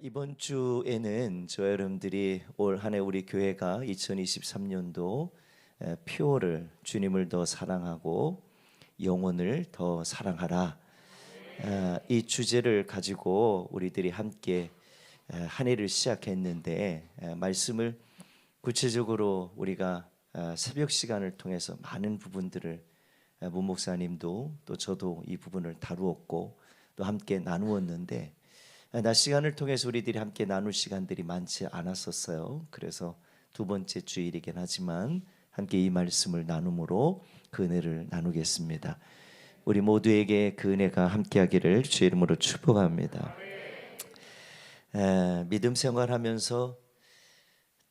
이번 주에는 저 여러분들이 올 한 해 우리 교회가 2023년도 표를 주님을 더 사랑하고 영혼을 더 사랑하라, 이 주제를 가지고 우리들이 함께 한 해를 시작했는데, 말씀을 구체적으로 우리가 새벽 시간을 통해서 많은 부분들을 문 목사님도 또 저도 이 부분을 다루었고 또 함께 나누었는데, 낮 시간을 통해서 우리들이 함께 나눌 시간들이 많지 않았었어요. 그래서 두 번째 주일이긴 하지만 함께 이 말씀을 나눔으로 그 은혜를 나누겠습니다. 우리 모두에게 그 은혜가 함께하기를 주의 이름으로 축복합니다. 믿음 생활하면서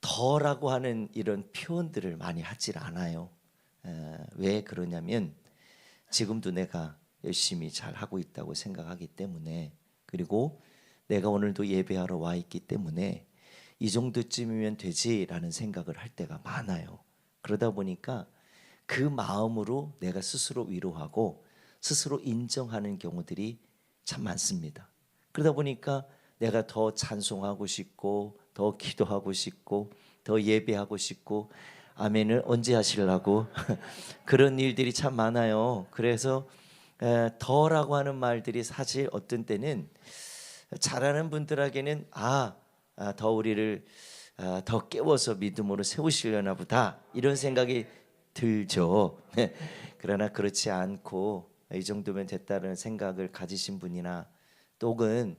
더라고 하는 이런 표현들을 많이 하질 않아요. 왜 그러냐면 지금도 내가 열심히 잘 하고 있다고 생각하기 때문에, 그리고 내가 오늘도 예배하러 와 있기 때문에 이 정도쯤이면 되지라는 생각을 할 때가 많아요. 그러다 보니까 그 마음으로 내가 스스로 위로하고 스스로 인정하는 경우들이 참 많습니다. 그러다 보니까 내가 더 찬송하고 싶고 더 기도하고 싶고 더 예배하고 싶고 아멘을 언제 하시려고 그런 일들이 참 많아요. 그래서 더라고 하는 말들이 사실 어떤 때는 잘하는 분들에게는 더 우리를 더 깨워서 믿음으로 세우시려나 보다 이런 생각이 들죠. 그러나 그렇지 않고 이 정도면 됐다는 생각을 가지신 분이나 또는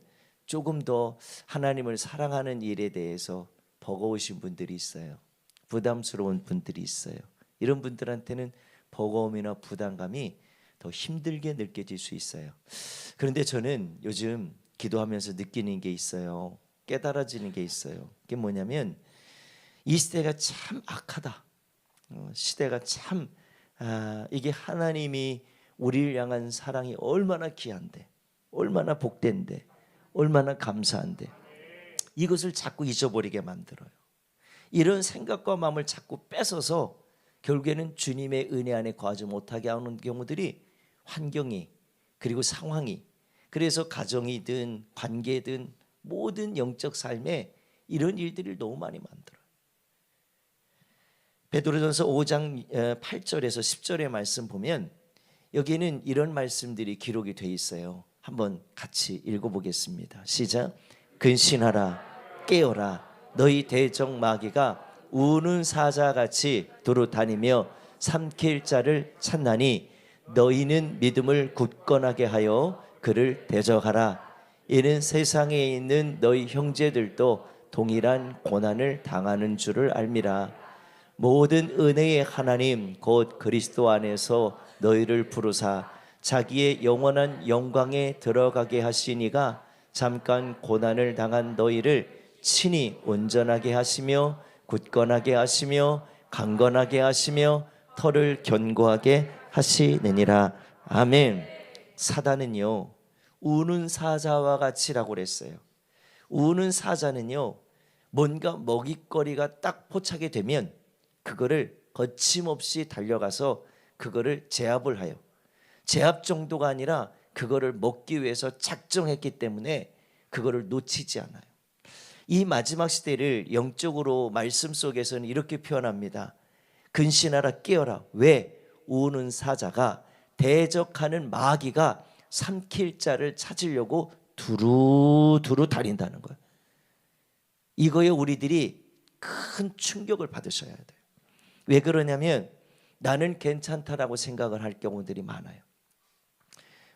조금 더 하나님을 사랑하는 일에 대해서 버거우신 분들이 있어요. 부담스러운 분들이 있어요. 이런 분들한테는 버거움이나 부담감이 더 힘들게 느껴질 수 있어요. 그런데 저는 요즘 기도하면서 느끼는 게 있어요. 깨달아지는 게 있어요. 그게 뭐냐면 이 시대가 참 악하다. 시대가 참 이게 하나님이 우리를 향한 사랑이 얼마나 귀한데, 얼마나 복된데, 얼마나 감사한데 이것을 자꾸 잊어버리게 만들어요. 이런 생각과 마음을 자꾸 뺏어서 결국에는 주님의 은혜 안에 거하지 못하게 하는 경우들이, 환경이 그리고 상황이, 그래서 가정이든 관계든 모든 영적 삶에 이런 일들을 너무 많이 만들어요. 베드로전서 5장 8절에서 10절의 말씀 보면 여기는 이런 말씀들이 기록이 돼 있어요. 한번 같이 읽어보겠습니다. 시작. 근신하라, 깨어라. 너희 대적 마귀가 우는 사자같이 두루 다니며 삼킬 자를 찾나니 너희는 믿음을 굳건하게 하여 그를 대적하라. 이는 세상에 있는 너희 형제들도 동일한 고난을 당하는 줄을 알미라. 모든 은혜의 하나님 곧 그리스도 안에서 너희를 부르사 자기의 영원한 영광에 들어가게 하시니가 잠깐 고난을 당한 너희를 친히 온전하게 하시며 굳건하게 하시며 강건하게 하시며 터를 견고하게 하시느니라. 아멘. 사단은요, 우는 사자와 같이라고 그랬어요. 우는 사자는요, 뭔가 먹잇거리가 딱 포착이 되면 그거를 거침없이 달려가서 그거를 제압을 해요. 제압 정도가 아니라 그거를 먹기 위해서 작정했기 때문에 그거를 놓치지 않아요. 이 마지막 시대를 영적으로 말씀 속에서는 이렇게 표현합니다. 근신하라, 깨어라. 왜? 우는 사자가, 대적하는 마귀가 삼킬 자를 찾으려고 두루두루 다닌다는 거예요. 이거에 우리들이 큰 충격을 받으셔야 돼요. 왜 그러냐면 나는 괜찮다라고 생각을 할 경우들이 많아요.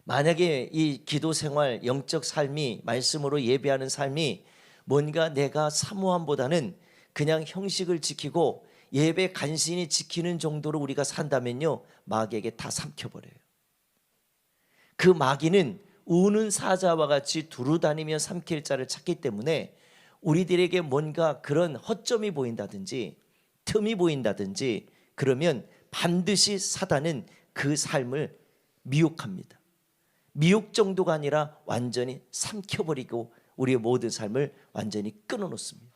만약에 이 기도 생활, 영적 삶이, 말씀으로 예배하는 삶이 뭔가 내가 사모함보다는 그냥 형식을 지키고 예배 간신히 지키는 정도로 우리가 산다면요, 마귀에게 다 삼켜버려요. 그 마귀는 우는 사자와 같이 두루다니며 삼킬 자를 찾기 때문에 우리들에게 뭔가 그런 허점이 보인다든지 틈이 보인다든지 그러면 반드시 사단은 그 삶을 미혹합니다. 미혹 정도가 아니라 완전히 삼켜버리고 우리의 모든 삶을 완전히 끊어놓습니다.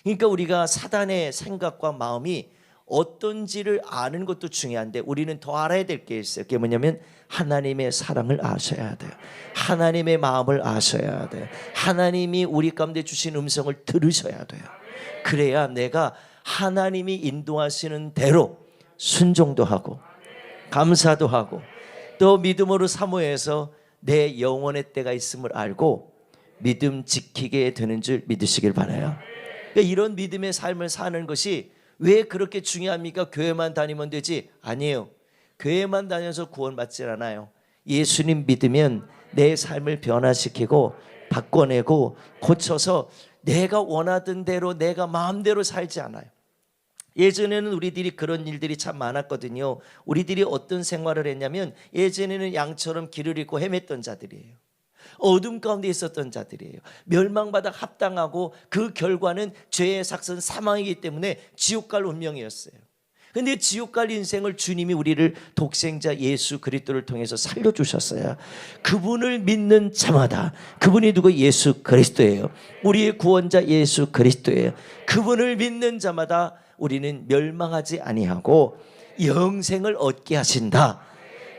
그러니까 우리가 사단의 생각과 마음이 어떤지를 아는 것도 중요한데 우리는 더 알아야 될 게 있어요. 그게 뭐냐면 하나님의 사랑을 아셔야 돼요. 하나님의 마음을 아셔야 돼요. 하나님이 우리 가운데 주신 음성을 들으셔야 돼요. 그래야 내가 하나님이 인도하시는 대로 순종도 하고 감사도 하고 또 믿음으로 사모해서 내 영혼의 때가 있음을 알고 믿음 지키게 되는 줄 믿으시길 바라요. 그러니까 이런 믿음의 삶을 사는 것이 왜 그렇게 중요합니까? 교회만 다니면 되지? 아니에요. 교회만 다녀서 구원받지 않아요. 예수님 믿으면 내 삶을 변화시키고 바꿔내고 고쳐서 내가 원하던 대로 내가 마음대로 살지 않아요. 예전에는 우리들이 그런 일들이 참 많았거든요. 우리들이 어떤 생활을 했냐면 예전에는 양처럼 길을 잃고 헤맸던 자들이에요. 어둠 가운데 있었던 자들이에요. 멸망받아 합당하고 그 결과는 죄의 삭선 사망이기 때문에 지옥 갈 운명이었어요. 근데 지옥 갈 인생을 주님이 우리를 독생자 예수 그리스도를 통해서 살려주셨어요. 그분을 믿는 자마다, 그분이 누구? 예수 그리스도예요. 우리의 구원자 예수 그리스도예요. 그분을 믿는 자마다 우리는 멸망하지 아니하고 영생을 얻게 하신다.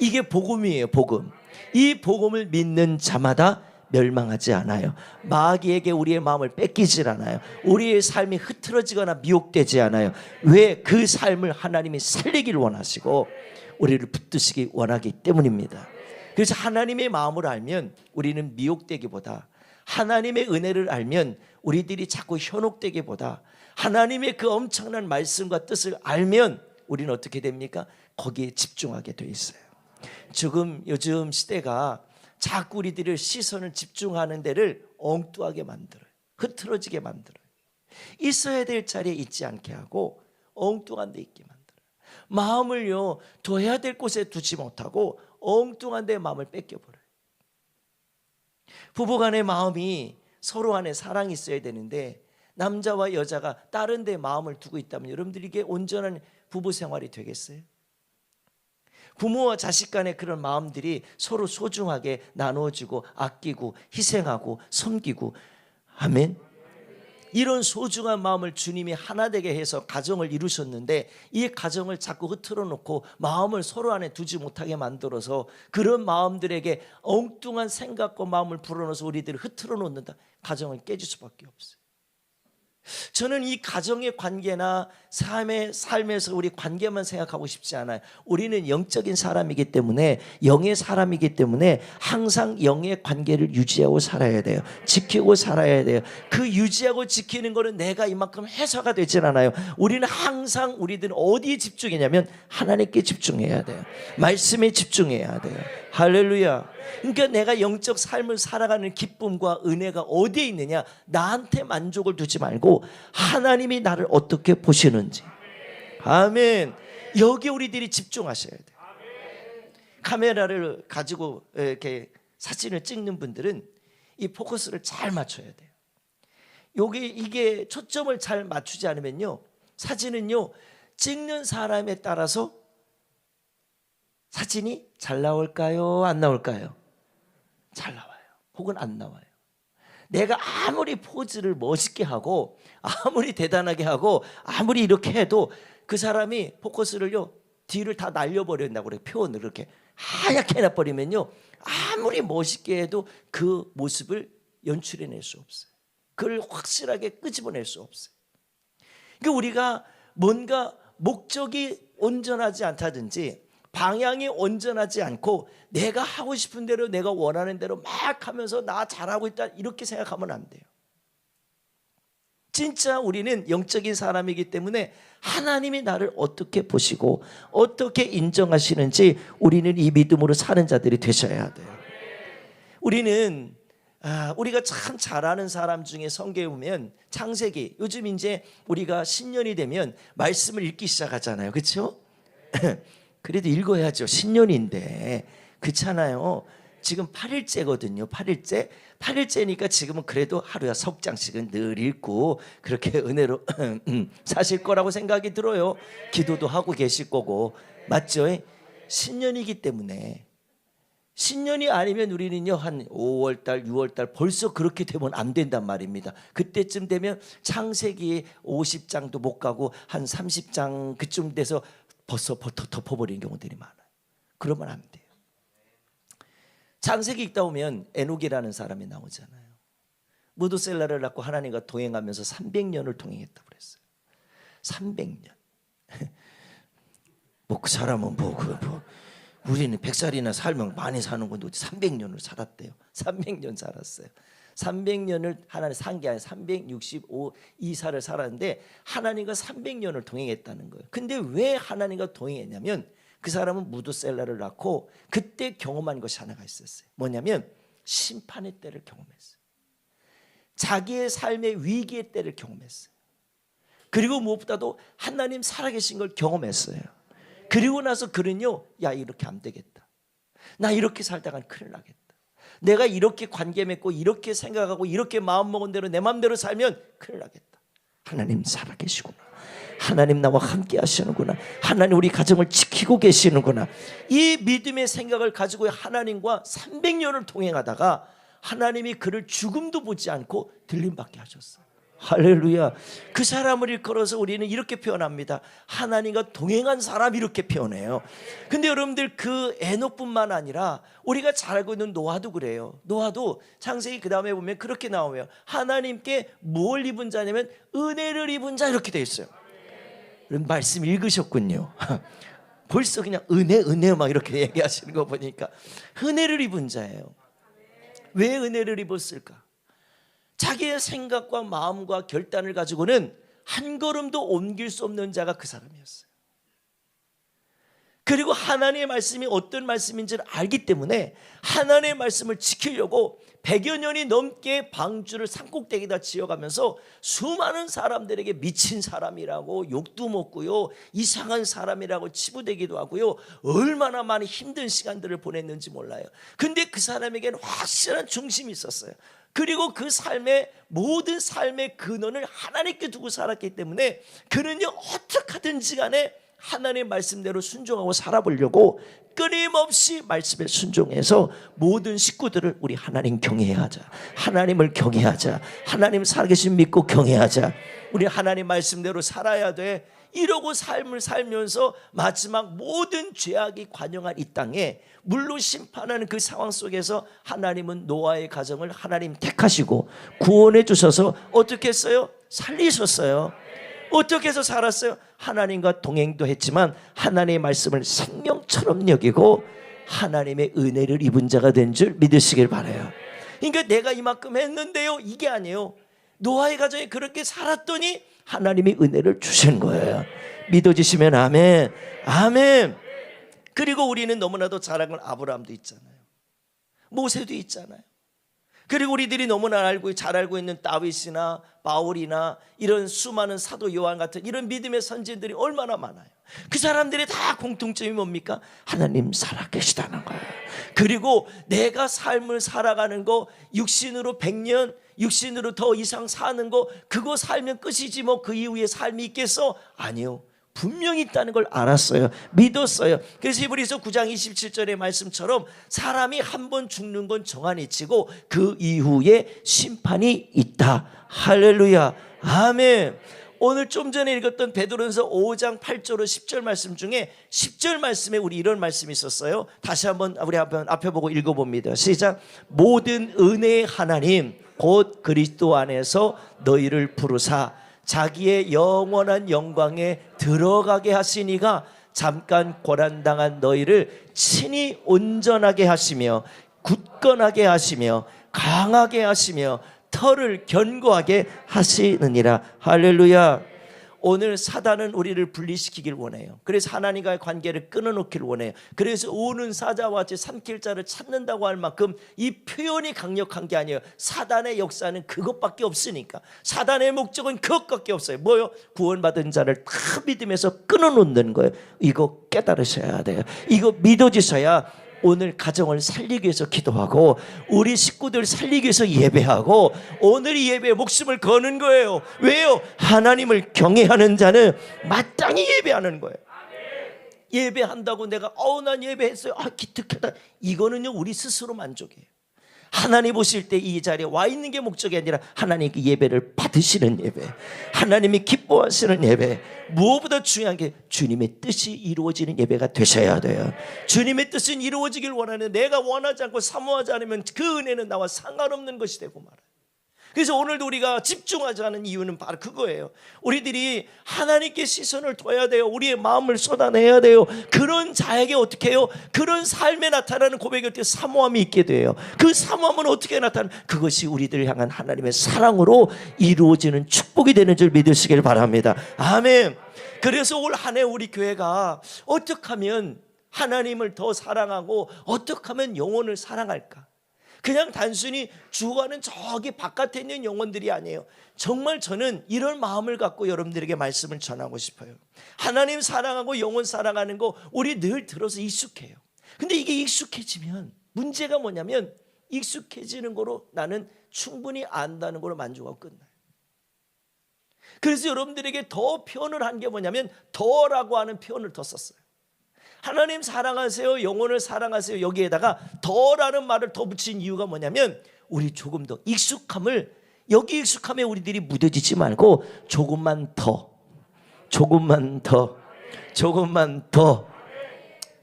이게 복음이에요. 복음. 이 복음을 믿는 자마다 멸망하지 않아요. 마귀에게 우리의 마음을 뺏기질 않아요. 우리의 삶이 흐트러지거나 미혹되지 않아요. 왜? 그 삶을 하나님이 살리기를 원하시고 우리를 붙드시기 원하기 때문입니다. 그래서 하나님의 마음을 알면 우리는 미혹되기보다, 하나님의 은혜를 알면 우리들이 자꾸 현혹되기보다, 하나님의 그 엄청난 말씀과 뜻을 알면 우리는 어떻게 됩니까? 거기에 집중하게 돼 있어요. 요즘 시대가 자꾸 우리들의 시선을 집중하는 데를 엉뚱하게 만들어요. 흐트러지게 만들어요. 있어야 될 자리에 있지 않게 하고 엉뚱한 데 있게 만들어요. 마음을요, 둬야 될 곳에 두지 못하고 엉뚱한 데 마음을 뺏겨버려요. 부부간의 마음이 서로 안에 사랑이 있어야 되는데 남자와 여자가 다른 데 마음을 두고 있다면 여러분들이 이게 온전한 부부 생활이 되겠어요? 부모와 자식 간의 그런 마음들이 서로 소중하게 나누어지고 아끼고 희생하고 섬기고, 아멘. 이런 소중한 마음을 주님이 하나 되게 해서 가정을 이루셨는데 이 가정을 자꾸 흐트러 놓고 마음을 서로 안에 두지 못하게 만들어서 그런 마음들에게 엉뚱한 생각과 마음을 불어넣어서 우리들을 흐트러 놓는다. 가정은 깨질 수밖에 없어요. 저는 이 가정의 관계나 삶에서 우리 관계만 생각하고 싶지 않아요. 우리는 영적인 사람이기 때문에, 영의 사람이기 때문에 항상 영의 관계를 유지하고 살아야 돼요. 지키고 살아야 돼요. 그 유지하고 지키는 거는 내가 이만큼 해서가 되질 않아요. 우리는 항상 우리들은 어디에 집중하냐면 하나님께 집중해야 돼요. 말씀에 집중해야 돼요. 할렐루야. 그러니까 내가 영적 삶을 살아가는 기쁨과 은혜가 어디에 있느냐? 나한테 만족을 두지 말고 하나님이 나를 어떻게 보시는지. 아멘. 여기 우리들이 집중하셔야 돼요. 카메라를 가지고 이렇게 사진을 찍는 분들은 이 포커스를 잘 맞춰야 돼요. 이게 초점을 잘 맞추지 않으면요, 사진은요, 찍는 사람에 따라서 사진이 잘 나올까요? 안 나올까요? 잘 나와요. 혹은 안 나와요. 내가 아무리 포즈를 멋있게 하고 아무리 대단하게 하고 아무리 이렇게 해도 그 사람이 포커스를요, 뒤를 다 날려버린다고 그래요. 표현을 이렇게 하얗게 해놔버리면요, 아무리 멋있게 해도 그 모습을 연출해낼 수 없어요. 그걸 확실하게 끄집어낼 수 없어요. 그러니까 우리가 뭔가 목적이 온전하지 않다든지 방향이 온전하지 않고 내가 하고 싶은 대로 내가 원하는 대로 막 하면서 나 잘하고 있다 이렇게 생각하면 안 돼요. 진짜 우리는 영적인 사람이기 때문에 하나님이 나를 어떻게 보시고 어떻게 인정하시는지 우리는 이 믿음으로 사는 자들이 되셔야 돼요. 우리가 참 잘하는 사람 중에 성경에 보면 창세기, 요즘 이제 우리가 신년이 되면 말씀을 읽기 시작하잖아요. 그렇죠? 그래도 읽어야죠. 신년인데. 그렇잖아요. 지금 8일째거든요. 8일째니까 지금은 그래도 하루에 석 장씩은 늘 읽고 그렇게 은혜로 사실 거라고 생각이 들어요. 기도도 하고 계실 거고. 맞죠? 신년이기 때문에 신년이 아니면 우리는요 한 5월달 6월달 벌써 그렇게 되면 안 된단 말입니다. 그때쯤 되면 창세기 50장도 못 가고 한 30장 그쯤 돼서 벌써 덮어버리는 경우들이 많아요. 그러면 안 돼요. 창세기 읽다 보면 에녹이라는 사람이 나오잖아요. 무두셀라를 낳고 하나님과 동행하면서 300년을 동행했다고 그랬어요. 300년. 뭐 그 사람은 우리는 100살이나 살면 많이 사는 건데 300년을 살았대요. 300년 살았어요. 300년을 하나님 산 게 아니라 365 이사를 살았는데 하나님과 300년을 동행했다는 거예요. 근데 왜 하나님과 동행했냐면 그 사람은 무두셀라를 낳고 그때 경험한 것이 하나가 있었어요. 뭐냐면 심판의 때를 경험했어요. 자기의 삶의 위기의 때를 경험했어요. 그리고 무엇보다도 하나님 살아계신 걸 경험했어요. 그리고 나서 그는요, 야 이렇게 안 되겠다. 나 이렇게 살다간 큰일 나겠다. 내가 이렇게 관계 맺고 이렇게 생각하고 이렇게 마음먹은 대로 내 마음대로 살면 큰일 나겠다. 하나님 살아계시구나. 하나님 나와 함께 하시는구나. 하나님 우리 가정을 지키고 계시는구나. 이 믿음의 생각을 가지고 하나님과 300년을 동행하다가 하나님이 그를 죽음도 보지 않고 들림받게 하셨어요. 할렐루야. 그 사람을 일컬어서 우리는 이렇게 표현합니다. 하나님과 동행한 사람 이렇게 표현해요. 근데 여러분들 그 에녹뿐만 아니라 우리가 잘 알고 있는 노아도 그래요. 노아도 창세기 그 다음에 보면 그렇게 나오며 하나님께 뭘 입은 자냐면 은혜를 입은 자 이렇게 되어 있어요. 말씀 읽으셨군요. 벌써 그냥 은혜 막 이렇게 얘기하시는 거 보니까 은혜를 입은 자예요. 왜 은혜를 입었을까? 자기의 생각과 마음과 결단을 가지고는 한 걸음도 옮길 수 없는 자가 그 사람이었어요. 그리고 하나님의 말씀이 어떤 말씀인지를 알기 때문에 하나님의 말씀을 지키려고 100여 년이 넘게 방주를 산꼭대기에다 지어가면서 수많은 사람들에게 미친 사람이라고 욕도 먹고요, 이상한 사람이라고 치부되기도 하고요, 얼마나 많이 힘든 시간들을 보냈는지 몰라요. 근데 그 사람에게는 확실한 중심이 있었어요. 그리고 그 삶의 모든 삶의 근원을 하나님께 두고 살았기 때문에 그는요 어떻게 하든지 간에 하나님의 말씀대로 순종하고 살아보려고 끊임없이 말씀에 순종해서 모든 식구들을 우리 하나님 경외하자, 하나님을 경외하자, 하나님 살아계신 믿고 경외하자, 우리 하나님 말씀대로 살아야 돼, 이러고 삶을 살면서 마지막 모든 죄악이 관영한 이 땅에 물로 심판하는 그 상황 속에서 하나님은 노아의 가정을 하나님 택하시고 구원해 주셔서 어떻게 했어요? 살리셨어요. 어떻게 해서 살았어요? 하나님과 동행도 했지만 하나님의 말씀을 생명처럼 여기고 하나님의 은혜를 입은 자가 된 줄 믿으시길 바라요. 그러니까 내가 이만큼 했는데요, 이게 아니에요. 노아의 가정이 그렇게 살았더니 하나님이 은혜를 주신 거예요. 믿어지시면 아멘. 아멘. 그리고 우리는 너무나도 잘 아는 아브라함도 있잖아요. 모세도 있잖아요. 그리고 우리들이 너무나 잘 알고 있는 다윗이나 바울이나 이런 수많은 사도 요한 같은 이런 믿음의 선지들이 얼마나 많아요. 그 사람들이 다 공통점이 뭡니까? 하나님 살아계시다는 거예요. 그리고 내가 삶을 살아가는 거 육신으로 100년, 육신으로 더 이상 사는 거, 그거 살면 끝이지 뭐 그 이후에 삶이 있겠어? 아니요. 분명히 있다는 걸 알았어요. 믿었어요. 그래서 히브리서 9장 27절의 말씀처럼 사람이 한 번 죽는 건 정한 이치고 그 이후에 심판이 있다. 할렐루야. 아멘. 오늘 좀 전에 읽었던 베드로전서 5장 8절로 10절 말씀 중에 10절 말씀에 우리 이런 말씀이 있었어요. 다시 한번 우리 앞에 보고 읽어봅니다. 시작. 모든 은혜의 하나님 곧 그리스도 안에서 너희를 부르사 자기의 영원한 영광에 들어가게 하시니가 잠깐 고난당한 너희를 친히 온전하게 하시며 굳건하게 하시며 강하게 하시며 터를 견고하게 하시느니라. 할렐루야. 오늘 사단은 우리를 분리시키길 원해요. 그래서 하나님과의 관계를 끊어놓기를 원해요. 그래서 오는 사자와 같이 삼킬 자를 찾는다고 할 만큼 이 표현이 강력한 게 아니에요. 사단의 역사는 그것밖에 없으니까. 사단의 목적은 그것밖에 없어요. 뭐요? 구원받은 자를 다 믿음에서 끊어놓는 거예요. 이거 깨달으셔야 돼요. 이거 믿어지셔야 오늘 가정을 살리기 위해서 기도하고 우리 식구들 살리기 위해서 예배하고 오늘 이 예배에 목숨을 거는 거예요. 왜요? 하나님을 경외하는 자는 마땅히 예배하는 거예요. 예배한다고 내가 난 예배했어요, 기특하다, 이거는요 우리 스스로 만족해요. 하나님 보실 때 이 자리에 와 있는 게 목적이 아니라 하나님 그 예배를 받으시는 예배, 하나님이 기뻐하시는 예배, 무엇보다 중요한 게 주님의 뜻이 이루어지는 예배가 되셔야 돼요. 주님의 뜻은 이루어지길 원하는데 내가 원하지 않고 사모하지 않으면 그 은혜는 나와 상관없는 것이 되고 말아요. 그래서 오늘도 우리가 집중하지 않은 이유는 바로 그거예요. 우리들이 하나님께 시선을 둬야 돼요. 우리의 마음을 쏟아내야 돼요. 그런 자에게 어떻게 해요? 그런 삶에 나타나는 고백일 때 사모함이 있게 돼요. 그 사모함은 어떻게 나타나는? 그것이 우리들을 향한 하나님의 사랑으로 이루어지는 축복이 되는 줄 믿으시길 바랍니다. 아멘. 그래서 올 한 해 우리 교회가 어떻게 하면 하나님을 더 사랑하고 어떻게 하면 영혼을 사랑할까? 그냥 단순히 죽어가는 저기 바깥에 있는 영혼들이 아니에요. 정말 저는 이런 마음을 갖고 여러분들에게 말씀을 전하고 싶어요. 하나님 사랑하고 영혼 사랑하는 거 우리 늘 들어서 익숙해요. 근데 이게 익숙해지면 문제가 뭐냐면 익숙해지는 거로 나는 충분히 안다는 거로 만족하고 끝나요. 그래서 여러분들에게 더 표현을 한 게 뭐냐면 더라고 하는 표현을 더 썼어요. 하나님 사랑하세요, 영혼을 사랑하세요, 여기에다가 더라는 말을 더 붙인 이유가 뭐냐면 우리 조금 더 익숙함을, 여기 익숙함에 우리들이 묻어지지 말고 조금만 더, 조금만 더, 조금만 더.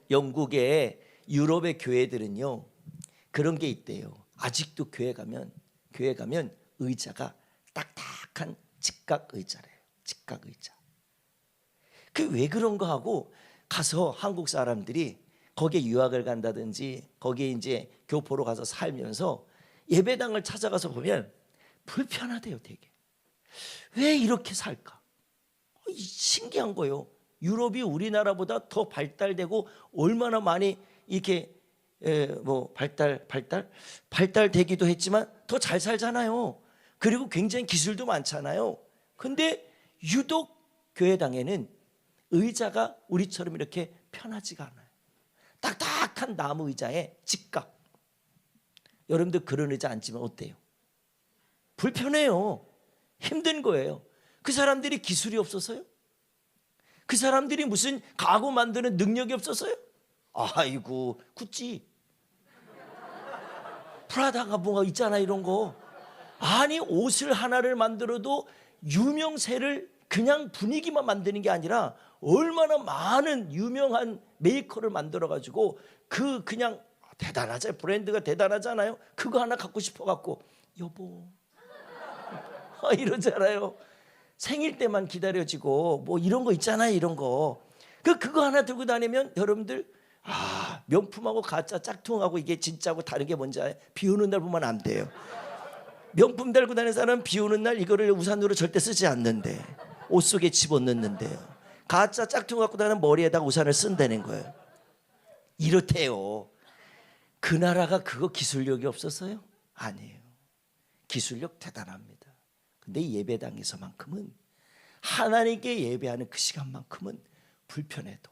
영국의 유럽의 교회들은요 그런 게 있대요. 아직도 교회 가면 의자가 딱딱한 직각 의자래요. 직각 의자. 그 왜 그런가 하고 가서 한국 사람들이 거기에 유학을 간다든지 거기에 이제 교포로 가서 살면서 예배당을 찾아가서 보면 불편하대요. 되게. 왜 이렇게 살까? 신기한 거예요. 유럽이 우리나라보다 더 발달되고 얼마나 많이 이렇게 발달되기도 했지만 더 잘 살잖아요. 그리고 굉장히 기술도 많잖아요. 근데 유독 교회당에는 의자가 우리처럼 이렇게 편하지가 않아요. 딱딱한 나무 의자에 직각. 여러분들 그런 의자 앉으면 어때요? 불편해요. 힘든 거예요. 그 사람들이 기술이 없어서요? 그 사람들이 무슨 가구 만드는 능력이 없어서요? 아이고 구찌 프라다가 뭐가 있잖아 이런 거. 아니 옷을 하나를 만들어도 유명세를 그냥 분위기만 만드는 게 아니라 얼마나 많은 유명한 메이커를 만들어가지고 그냥 대단하잖아요. 브랜드가 대단하잖아요. 그거 하나 갖고 싶어갖고 여보 이러잖아요. 생일 때만 기다려지고 뭐 이런 거 있잖아요. 이런 거 그거 하나 들고 다니면 여러분들 명품하고 가짜 짝퉁하고 이게 진짜하고 다른 게 뭔지 알아요? 비 오는 날 보면 안 돼요. 명품 달고 다니는 사람은 비 오는 날 이거를 우산으로 절대 쓰지 않는데 옷 속에 집어넣는데요. 가짜 짝퉁 갖고 다니는 머리에다가 우산을 쓴다는 거예요. 이렇대요. 그 나라가 그거 기술력이 없어서요? 아니에요. 기술력 대단합니다. 근데 예배당에서만큼은 하나님께 예배하는 그 시간만큼은 불편해도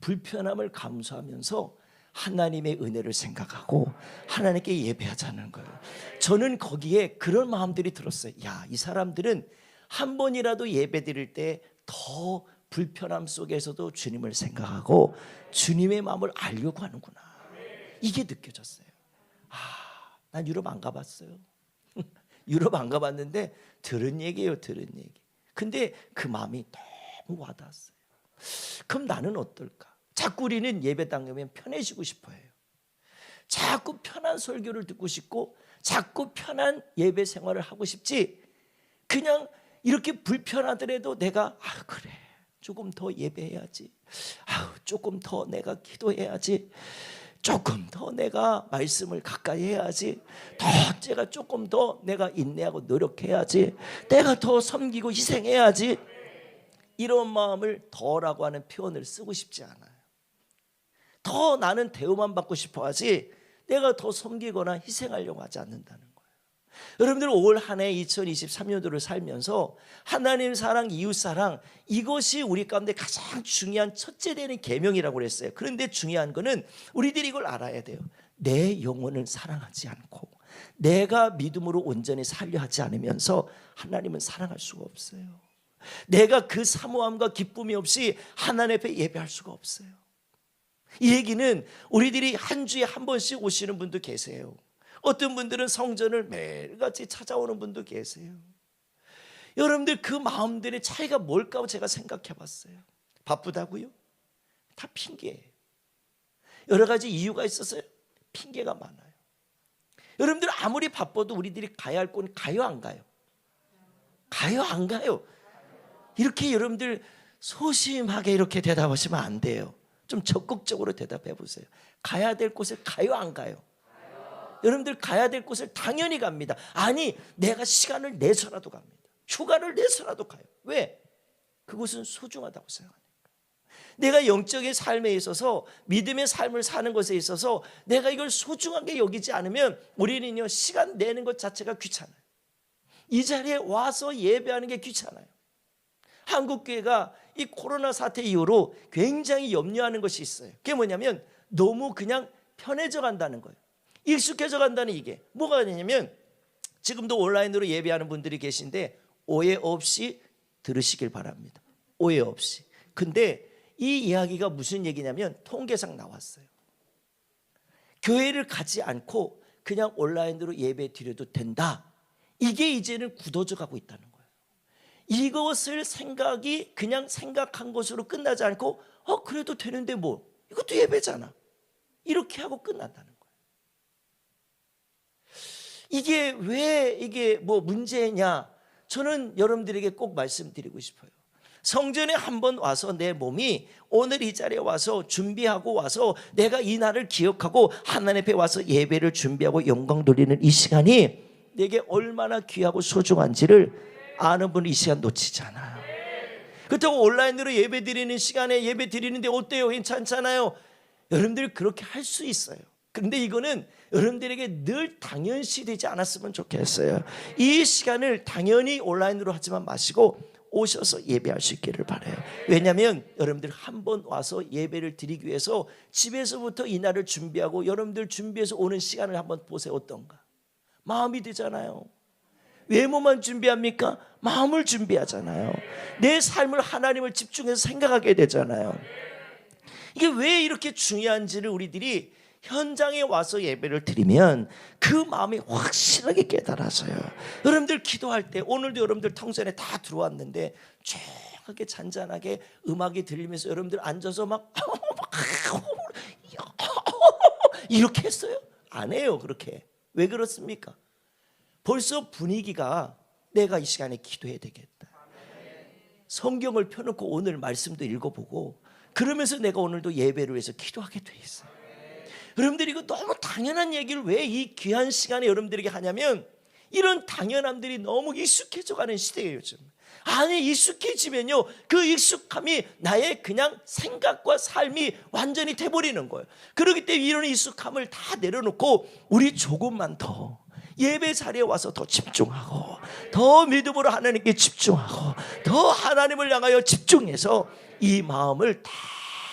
불편함을 감수하면서 하나님의 은혜를 생각하고 하나님께 예배하자는 거예요. 저는 거기에 그런 마음들이 들었어요. 야, 이 사람들은 한 번이라도 예배 드릴 때 더 불편함 속에서도 주님을 생각하고 주님의 마음을 알려고 하는구나. 이게 느껴졌어요. 난 유럽 안 가봤어요. 유럽 안 가봤는데 들은 얘기예요. 들은 얘기. 근데 그 마음이 너무 와닿았어요. 그럼 나는 어떨까? 자꾸 우리는 예배당 가면 편해지고 싶어 해요. 자꾸 편한 설교를 듣고 싶고 자꾸 편한 예배 생활을 하고 싶지, 그냥 이렇게 불편하더라도 내가 그래 조금 더 예배해야지, 조금 더 내가 기도해야지, 조금 더 내가 말씀을 가까이 해야지, 제가 조금 더 내가 인내하고 노력해야지, 내가 더 섬기고 희생해야지, 이런 마음을 더라고 하는 표현을 쓰고 싶지 않아요. 더 나는 대우만 받고 싶어 하지 내가 더 섬기거나 희생하려고 하지 않는다는 거예요. 여러분들 올 한 해 2023년도를 살면서 하나님 사랑, 이웃 사랑, 이것이 우리 가운데 가장 중요한 첫째 되는 계명이라고 그랬어요. 그런데 중요한 거는 우리들이 이걸 알아야 돼요. 내 영혼을 사랑하지 않고 내가 믿음으로 온전히 살려 하지 않으면서 하나님은 사랑할 수가 없어요. 내가 그 사모함과 기쁨이 없이 하나님 앞에 예배할 수가 없어요. 이 얘기는 우리들이 한 주에 한 번씩 오시는 분도 계세요. 어떤 분들은 성전을 매일같이 찾아오는 분도 계세요. 여러분들 그 마음들의 차이가 뭘까 제가 생각해 봤어요. 바쁘다고요? 다 핑계예요. 여러 가지 이유가 있어서요. 핑계가 많아요. 여러분들 아무리 바빠도 우리들이 가야 할 곳은 가요 안 가요? 가요 안 가요? 이렇게 여러분들 소심하게 이렇게 대답하시면 안 돼요. 좀 적극적으로 대답해 보세요. 가야 될 곳을 가요 안 가요? 여러분들 가야 될 곳을 당연히 갑니다. 아니 내가 시간을 내서라도 갑니다. 휴가를 내서라도 가요. 왜? 그곳은 소중하다고 생각하니까. 내가 영적인 삶에 있어서 믿음의 삶을 사는 것에 있어서 내가 이걸 소중하게 여기지 않으면 우리는요 시간 내는 것 자체가 귀찮아요. 이 자리에 와서 예배하는 게 귀찮아요. 한국교회가 이 코로나 사태 이후로 굉장히 염려하는 것이 있어요. 그게 뭐냐면 너무 그냥 편해져 간다는 거예요. 익숙해져 간다는 이게 뭐가 되냐면 지금도 온라인으로 예배하는 분들이 계신데 오해 없이 들으시길 바랍니다. 오해 없이. 근데 이 이야기가 무슨 얘기냐면 통계상 나왔어요. 교회를 가지 않고 그냥 온라인으로 예배 드려도 된다. 이게 이제는 굳어져 가고 있다는 거예요. 이것을 생각이 그냥 생각한 것으로 끝나지 않고 그래도 되는데 뭐 이것도 예배잖아. 이렇게 하고 끝난다는 거예요. 이게 왜 이게 뭐 문제냐? 저는 여러분들에게 꼭 말씀드리고 싶어요. 성전에 한번 와서 내 몸이 오늘 이 자리에 와서 준비하고 와서 내가 이 날을 기억하고 하나님 앞에 와서 예배를 준비하고 영광 돌리는 이 시간이 내게 얼마나 귀하고 소중한지를 아는 분은 이 시간 놓치지 않아요. 그렇다고 온라인으로 예배 드리는 시간에 예배 드리는데 어때요? 괜찮잖아요. 여러분들 그렇게 할 수 있어요. 그런데 이거는 여러분들에게 늘 당연시 되지 않았으면 좋겠어요. 이 시간을 당연히 온라인으로 하지만 마시고 오셔서 예배할 수 있기를 바라요. 왜냐하면 여러분들 한 번 와서 예배를 드리기 위해서 집에서부터 이 날을 준비하고 여러분들 준비해서 오는 시간을 한번 보세요. 어떤가? 마음이 되잖아요. 외모만 준비합니까? 마음을 준비하잖아요. 내 삶을 하나님을 집중해서 생각하게 되잖아요. 이게 왜 이렇게 중요한지를 우리들이 현장에 와서 예배를 드리면 그 마음이 확실하게 깨달아져요. 여러분들 기도할 때 오늘도 여러분들 통전에 다 들어왔는데 조용하게 잔잔하게 음악이 들리면서 여러분들 앉아서 막 이렇게 했어요? 안 해요. 그렇게. 왜 그렇습니까? 벌써 분위기가 내가 이 시간에 기도해야 되겠다. 성경을 펴놓고 오늘 말씀도 읽어보고 그러면서 내가 오늘도 예배를 위해서 기도하게 돼 있어요. 여러분들이 이거 너무 당연한 얘기를 왜 이 귀한 시간에 여러분들에게 하냐면 이런 당연함들이 너무 익숙해져 가는 시대예요. 요즘. 아니 익숙해지면요 그 익숙함이 나의 그냥 생각과 삶이 완전히 돼버리는 거예요. 그렇기 때문에 이런 익숙함을 다 내려놓고 우리 조금만 더 예배 자리에 와서 더 집중하고 더 믿음으로 하나님께 집중하고 더 하나님을 향하여 집중해서 이 마음을 다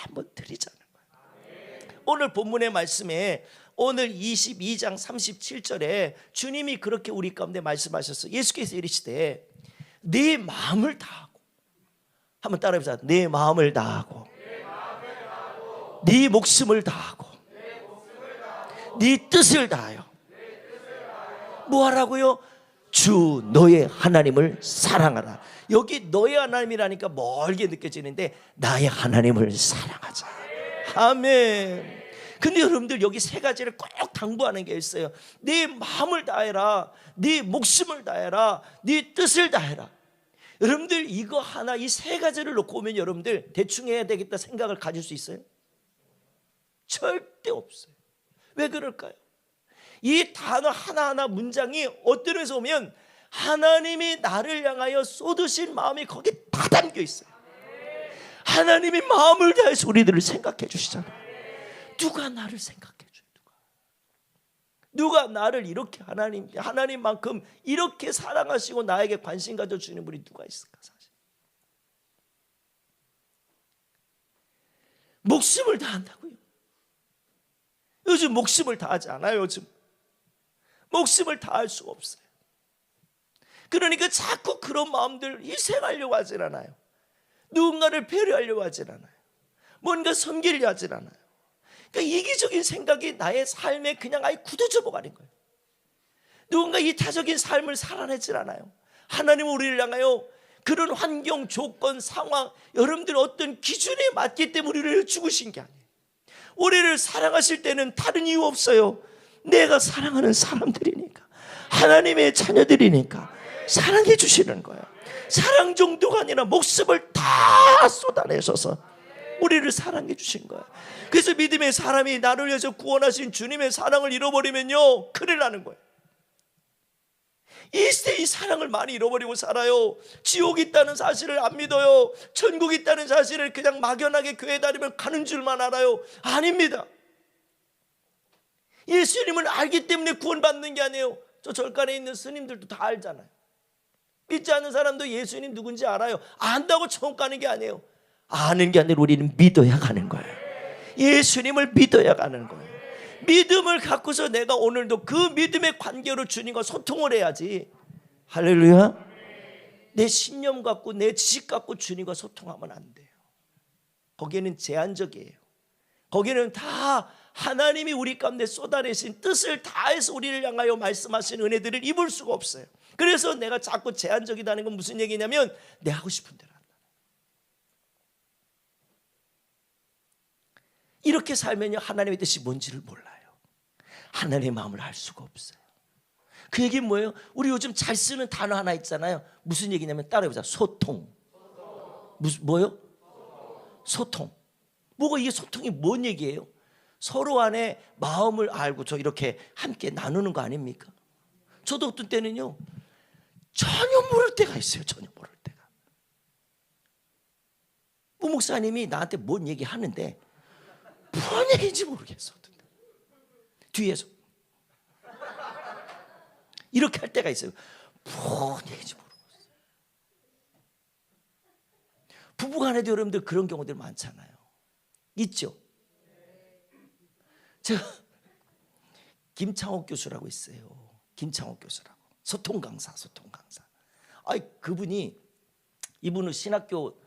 한번 드리자는 거예요. 오늘 본문의 말씀에 오늘 22장 37절에 주님이 그렇게 우리 가운데 말씀하셨어요. 예수께서 이르시되 네 마음을 다하고 한번 따라해보자. 네 마음을 다하고 네 목숨을 다하고 네 뜻을 다하여 뭐 하라고요? 주 너의 하나님을 사랑하라. 여기 너의 하나님이라니까 멀게 느껴지는데 나의 하나님을 사랑하자. 아멘. 근데 여러분들 여기 세 가지를 꼭 당부하는 게 있어요. 네 마음을 다해라, 네 목숨을 다해라, 네 뜻을 다해라. 여러분들 이거 하나 이 세 가지를 놓고 오면 여러분들 대충 해야 되겠다 생각을 가질 수 있어요? 절대 없어요. 왜 그럴까요? 이 단어 하나하나 문장이 어떤 데서 오면 하나님이 나를 향하여 쏟으신 마음이 거기에 다 담겨 있어요. 하나님이 마음을 다해서 우리들을 생각해 주시잖아요. 누가 나를 생각해 줘요? 누가 나를 이렇게 하나님만큼 이렇게 사랑하시고 나에게 관심 가져주는 분이 누가 있을까? 사실 목숨을 다한다고요. 요즘 목숨을 다하지 않아요. 요즘 목숨을 다할 수가 없어요. 그러니까 자꾸 그런 마음들 희생하려고 하질 않아요. 누군가를 배려하려고 하질 않아요. 뭔가 섬기려 하질 않아요. 그러니까 이기적인 생각이 나의 삶에 그냥 아예 굳어져 버린 거예요. 누군가 이타적인 삶을 살아내질 않아요. 하나님은 우리를 향하여 그런 환경, 조건, 상황, 여러분들 어떤 기준에 맞기 때문에 우리를 죽으신 게 아니에요. 우리를 사랑하실 때는 다른 이유 없어요. 내가 사랑하는 사람들이니까, 하나님의 자녀들이니까 사랑해 주시는 거예요. 사랑 정도가 아니라 목숨을 다 쏟아내셔서 우리를 사랑해 주신 거예요. 그래서 믿음의 사람이 나를 위해서 구원하신 주님의 사랑을 잃어버리면요, 큰일 나는 거예요. 이 시대의 사랑을 많이 잃어버리고 살아요. 지옥이 있다는 사실을 안 믿어요. 천국이 있다는 사실을 그냥 막연하게 교회 다니면 가는 줄만 알아요. 아닙니다. 예수님을 알기 때문에 구원받는 게 아니에요. 저 절간에 있는 스님들도 다 알잖아요. 믿지 않는 사람도 예수님 누군지 알아요. 안다고 천국 가는 게 아니에요. 아는 게 아니라 우리는 믿어야 가는 거예요. 예수님을 믿어야 가는 거예요. 믿음을 갖고서 내가 오늘도 그 믿음의 관계로 주님과 소통을 해야지. 할렐루야. 내 신념 갖고 내 지식 갖고 주님과 소통하면 안 돼요. 거기에는 제한적이에요. 거기는 다 하나님이 우리 가운데 쏟아내신 뜻을 다해서 우리를 향하여 말씀하신 은혜들을 입을 수가 없어요. 그래서 내가 자꾸 제한적이다는 건 무슨 얘기냐면 내 하고 싶은 대로 한다. 이렇게 살면요, 하나님의 뜻이 뭔지를 몰라요. 하나님의 마음을 알 수가 없어요. 그 얘기는 뭐예요? 우리 요즘 잘 쓰는 단어 하나 있잖아요. 무슨 얘기냐면 따라해보자. 소통. 무슨 뭐요? 소통. 뭐가 이게 소통이 뭔 얘기예요? 서로 안에 마음을 알고 저 이렇게 함께 나누는 거 아닙니까? 저도 어떤 때는요, 전혀 모를 때가 있어요. 전혀 모를 때가. 부목사님이 나한테 뭔 얘기 하는데 뭔 얘기인지 모르겠어. 뒤에서 이렇게 할 때가 있어요. 뭔 얘기인지 모르겠어요. 부부간에도 여러분들 그런 경우들 많잖아요. 있죠? 제가 김창옥 교수라고 있어요. 김창옥 교수라고. 소통 강사. 그분이, 이분은 신학교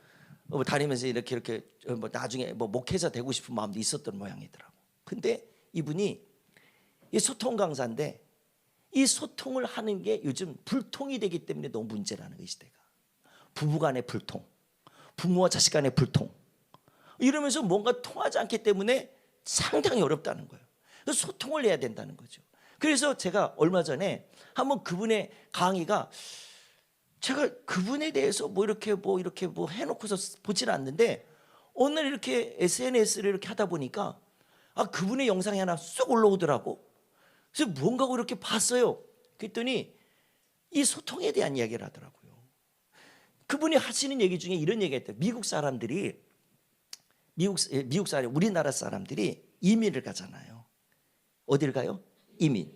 다니면서 이렇게 뭐 나중에 뭐 목회자 되고 싶은 마음도 있었던 모양이더라고. 근데 이분이 이 소통 강사인데 이 소통을 하는 게 요즘 불통이 되기 때문에 너무 문제라는 거, 이 시대가. 부부간의 불통, 부모와 자식 간의 불통, 이러면서 뭔가 통하지 않기 때문에 상당히 어렵다는 거예요. 그래서 소통을 해야 된다는 거죠. 그래서 제가 얼마 전에 한번 그분의 강의가, 제가 그분에 대해서 뭐 이렇게 해놓고서 보질 않는데 오늘 이렇게 SNS를 이렇게 하다 보니까 그분의 영상이 하나 쑥 올라오더라고. 그래서 뭔가 이렇게 봤어요. 그랬더니 이 소통에 대한 이야기를 하더라고요. 그분이 하시는 얘기 중에 이런 얘기가 있대요. 미국 사람들이, 우리나라 사람들이 이민을 가잖아요. 어딜 가요? 이민.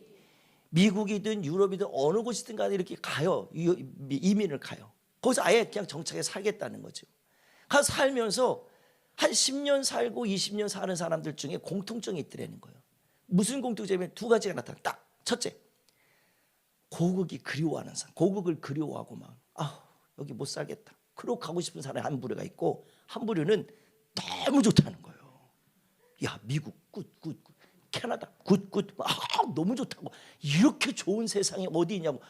미국이든 유럽이든 어느 곳이든 간에 이렇게 가요. 이민을 가요. 거기서 아예 그냥 정착해 살겠다는 거죠. 가서 살면서 한 10년 살고 20년 사는 사람들 중에 공통점이 있더라는 거예요. 무슨 공통점이냐면 두 가지가 나타나. 딱 첫째, 고국이 그리워하는 사람. 고국을 그리워하고 막 여기 못 살겠다, 그러고 가고 싶은 사람이 한 부류가 있고, 한 부류는 너무 좋다는 거예요. 야, 미국 굿, 캐나다 굿, 너무 좋다고. 이렇게 좋은 세상에 어디 있냐고.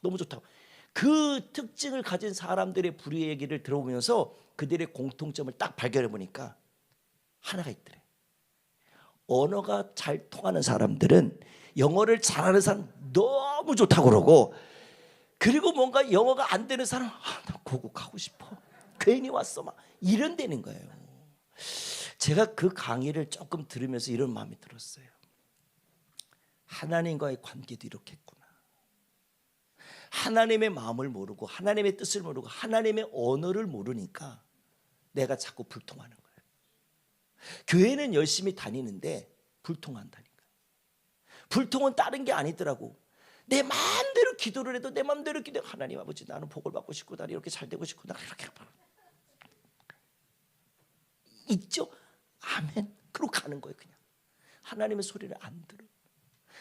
너무 좋다고. 그 특징을 가진 사람들의 부류의 얘기를 들어보면서 그들의 공통점을 딱 발견해 보니까 하나가 있더래. 언어가 잘 통하는 사람들은 영어를 잘하는 사람 너무 좋다고 그러고, 그리고 뭔가 영어가 안 되는 사람, 나 고국 가고 싶어, 괜히 왔어, 막 이런다는 거예요. 제가 그 강의를 조금 들으면서 이런 마음이 들었어요. 하나님과의 관계도 이렇게 했구나. 하나님의 마음을 모르고 하나님의 뜻을 모르고 하나님의 언어를 모르니까 내가 자꾸 불통하는 거예요. 교회는 열심히 다니는데 불통한다니까. 불통은 다른 게 아니더라고. 내 마음대로 기도를 해도 내 마음대로 기도해. 하나님 아버지, 나는 복을 받고 싶고, 나는 이렇게 잘 되고 싶고, 나는 이렇게 있죠? 아멘. 그러고 가는 거예요. 그냥 하나님의 소리를 안 들어.